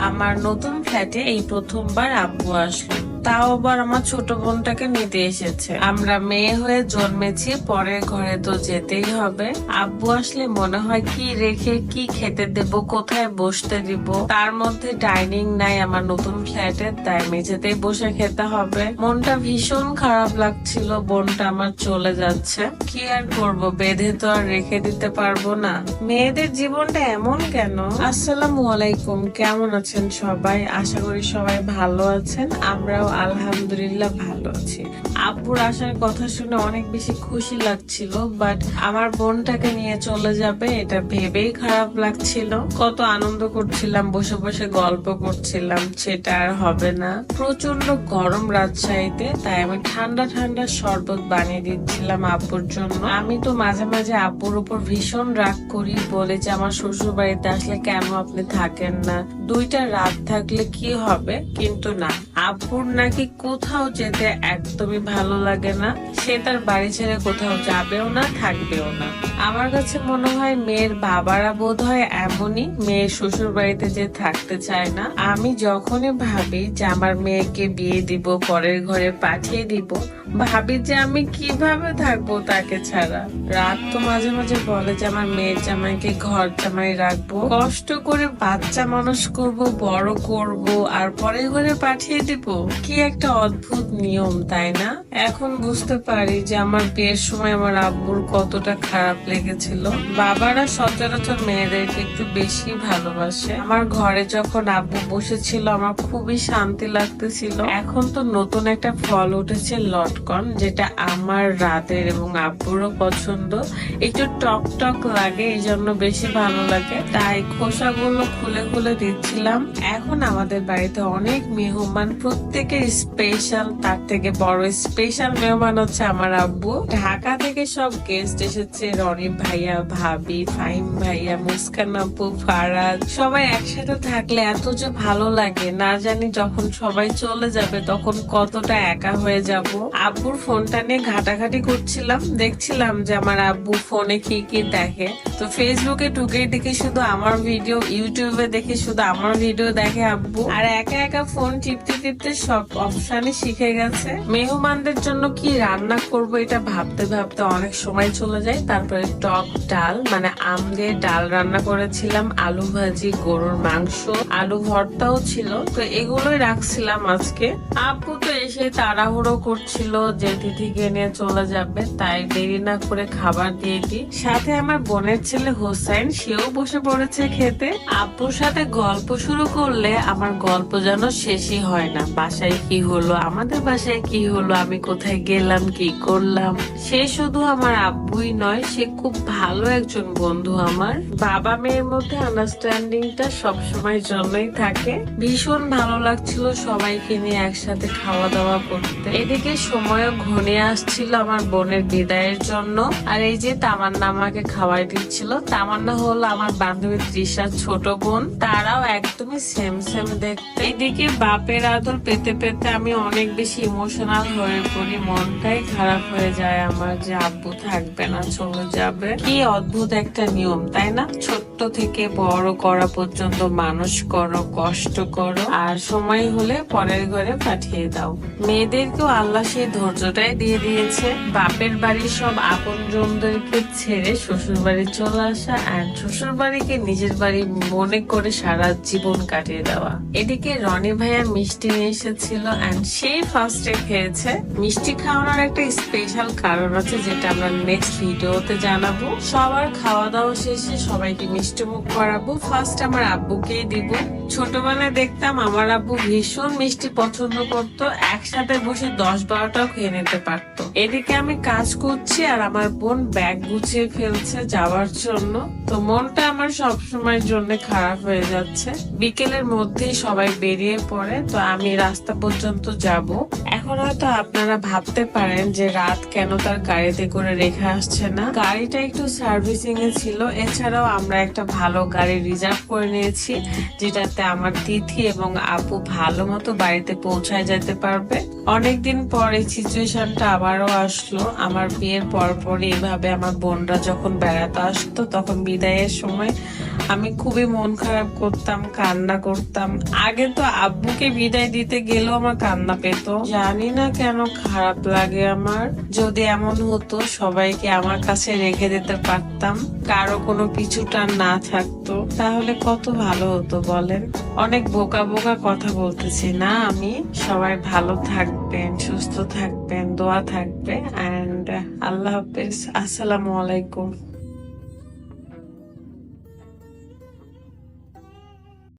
আমার নতুন ফ্ল্যাটে এই প্রথমবার আব্বু আসলো, তাও আবার আমার ছোট বোনটাকে নিতে এসেছে। আমরা মেয়ে হয়ে জন্মেছি, পরের ঘরে তো যেতেই হবে। আব্বু আসলে মনে হয় কি রেখে কি খেতে দেব, কোথায় বসতে দিব। তার মধ্যে ডাইনিং নাই আমার নতুন ফ্ল্যাটে, তাই মেঝেতেই বসে খেতে হবে। মনটা ভীষণ খারাপ লাগছিল, বোনটা আমার চলে যাচ্ছে। কি আর করব, বেঁধে তো আর রেখে দিতে পারবো না। মেয়েদের জীবনটা এমন কেন? আসসালামু আলাইকুম, কেমন আছেন সবাই? আশা করি সবাই ভালো আছেন। আমরাও আলহামদুলিল্লাহ ভালো আছি। আব্বুর আসার কথা শুনে অনেক বেশি খুশি লাগছিল, বাট আমার বোনটাকে নিয়ে চলে যাবে এটা ভেবেই খারাপ লাগছিল। কত আনন্দ করছিলাম, বসে বসে গল্প করছিলাম, সেটা আর হবে না। প্রচন্ড গরম রাজশাহীতে, তাই আমি ঠান্ডা ঠান্ডা শরবত বানিয়ে দিচ্ছিলাম আব্বুর জন্য। আমি তো মাঝে মাঝে আব্বুর উপর ভীষণ রাগ করি, বলে যে আমার শ্বশুর বাড়িতে আসলে কেন আপনি থাকেন না, 2টা রাত থাকলে কি হবে। কিন্তু না, আব্বুর নাকি কোথাও যেতে একদমই ভালো লাগে না। সে তার বাড়ি ছেড়ে কোথাও যাবেও না, থাকবেও না। আমার কাছে মনে হয় মেয়ের বাবারা বোধ হয় এমনই, মেয়ের শ্বশুর বাড়িতে যে থাকতে চায় না। আমি যখনই ভাবি যে আমার মেয়েকে বিয়ে দিব, পরের ঘরে পাঠিয়ে দিব, ভাবি যে আমি কিভাবে থাকবো তাকে ছাড়া। রাত তো মাঝে মাঝে বলে যে আমার মেয়ের জামাইকে ঘর জামাই রাখবো, কষ্ট করে বাচ্চা মানুষ করব, বড় করব, আর পরের ঘরে পাঠিয়ে দিব। কি একটা অদ্ভুত নিয়ম, তাই না? এখন বুঝতে পারি যে আমার বিয়ের সময় আমার আব্বুর কতটা খারাপ লেগেছিল। বাবারা সচরাচর মেয়েদেরকে একটু বেশি ভালোবাসে। আমার ঘরে যখন আব্বু বসেছিল আমার খুবই শান্তি লাগতেছিল। এখন তো নতুন একটা ফল উঠেছে লটকন, যেটা আমার রাতের এবং আব্বুরও পছন্দ। একটু টক টক লাগে, এই জন্য বেশি ভালো লাগে, তাই খোসাগুলো খুলে খুলে দিচ্ছিলাম। এখন আমাদের বাড়িতে অনেক মেহমান, প্রত্যেকের স্পেশাল। তার থেকে বড় স্পেশাল মেহমান হচ্ছে আমার আব্বু। ঢাকা থেকে সব গেস্ট এসেছে, রনি ভাইয়া, ভাবি, ফাহিম ভাইয়া, মুস্কান আপু, ফারাজ। সবাই একসাথে থাকলে এত যে ভালো লাগে, না জানি যখন সবাই চলে যাবে তখন কতটা একা হয়ে যাব। আব্বুর ফোনটা নিয়ে ঘাটাঘাটি করছিলাম, দেখছিলাম যে আমার আব্বু ফোনে কি কি দেখে। তো ফেসবুকে ঢুকে দেখে শুধু আমার ভিডিও, ইউটিউবে দেখে শুধু আমার ভিডিও দেখে আব্বু। আর একা একা ফোন টিপতে টিপতে সব অপশনই শিখে গেছে। মেহমানদের জন্য কি রান্না করব এটা ভাবতে ভাবতে অনেক সময় চলে যায়। তারপরে টক ডাল, মানে আম দিয়ে ডাল রান্না করেছিলাম, আলু ভাজি, গরুর মাংস, আলু ভর্তাও ছিল। তো এগুলোই রাখছিলাম আজকে। আব্বু তো এসে তাড়াহুড়ো করছিল যে তিথিকে নিয়ে চলে যাবে, তাই দেরি না করে খাবার দিয়ে দিই। সাথে আমার বোনের ছেলে হোসেন, সেও বসে পড়েছে খেতে। আব্বুর সাথে গল্প শুরু করলে আমার গল্প যেন শেষই হয় না। বাসায় কি হলো, আমাদের বাসায় কি হলো, আমি কোথায় গেলাম, কি করলাম। সে শুধু আমার আব্বুই নয়, সে খুব ভালো একজন বন্ধু আমার। বাবা মেয়ের মধ্যে আন্ডারস্ট্যান্ডিংটা সবসময় জন্যই থাকে। ভীষণ ভালো লাগছিল সবাইকে নিয়ে একসাথে খাওয়া দাওয়া করতে। এদিকে সময়ও ঘনিয়ে আসছিল আমার বোনের বিদায়ের জন্য। আর এই যে তামান্না আমাকে খাওয়াই দিচ্ছিল। তামান্না হলো আমার বান্ধবী তৃষার ছোট বোন, তারাও একদমই সেম সেম দেখতে। এদিকে বাপের আদর পেতে পেতে আমি অনেক বেশি ইমোশনাল হয়ে পড়ি। মনটাই খারাপ হয়ে যায় আমার যে আব্বু থাকবে না, চলে যাবে। কি অদ্ভুত একটা নিয়ম, তাই না? ছোট্ট থেকে বড় করা পর্যন্ত মানুষ করো, কষ্ট করো, আর সময় হলে পরের ঘরে পাঠিয়ে দাও। মেয়েদেরকেও আল্লাহ সেই ধৈর্যটাই দিয়ে দিয়েছে। বাপের বাড়ির সব আপনজনদেরকে ছেড়ে শ্বশুর বাড়ি চলে আসা, আর শ্বশুর বাড়িকে নিজের বাড়ি মনে করে সারা জীবন কাটিয়ে দেওয়া। এদিকে রনি ভাইয়া মিষ্টি নিয়ে এসেছিল, এন্ড সেই ফার্স্টে খেয়েছে। মিষ্টি খাওয়ানোর একটা স্পেশাল কারণ আছে, যেটা আমরা নেক্সট ভিডিওতে জানাবো। সবার খাওয়া দাওয়া শেষে সবাইকে মিষ্টি মুখ করাবো। ফার্স্ট আমার আব্বুকেই দিব। ছোটবেলায় দেখতাম আমার আব্বু ভীষণ মিষ্টি পছন্দ করতো, একসাথে বসে 10-12টাও খেয়ে নিতে পারতো। এদিকে আমি কাজ করছি আর আমার বোন ব্যাগ গুছিয়ে ফেলছে যাওয়ার জন্য। তো মনটা আমার সবসময়ের জন্য খারাপ হয়ে যাচ্ছে। বিকেলের মধ্যেই সবাই বেরিয়ে পড়ে, তো আমি আমি রাস্তা পর্যন্ত যাব। এখন হয়তো আপনারা ভাবতে পারেন যে রাত কেন তার গাড়িতে করে রেখে আসছে না। গাড়িটা একটু সার্ভিসিং এ ছিল, এছাড়াও আমরা একটা ভালো গাড়ি রিজার্ভ করে নিয়েছি, যেটাতে আমার তিথি এবং আপু ভালো মতো বাড়িতে পৌঁছায় যেতে পারবে। অনেকদিন পর এই সিচুয়েশনটা আবারও আসলো। আমার বিয়ের পরপরই এভাবে আমার বোনরা যখন বেড়াতে আসতো, তখন বিদায়ের সময় আমি খুবই মন খারাপ করতাম, কান্না করতাম। আগে তো আব্বুকে বিদায় দিতে গেলেও আমার কান্না পেত। জানি না কেন খারাপ লাগে আমার। যদি এমন হতো সবাইকে আমার কাছে রেখে দিতে পারতাম, কারো কোনো পিছুটান না থাকতো, তাহলে কত ভালো হতো বলেন। অনেক বোকা বোকা কথা বলতেছি না আমি। সবাই ভালো থাকবেন, সুস্থ থাকবেন, দোয়া থাকবে। এন্ড আল্লাহ হাফেজ, আসসালামু আলাইকুম।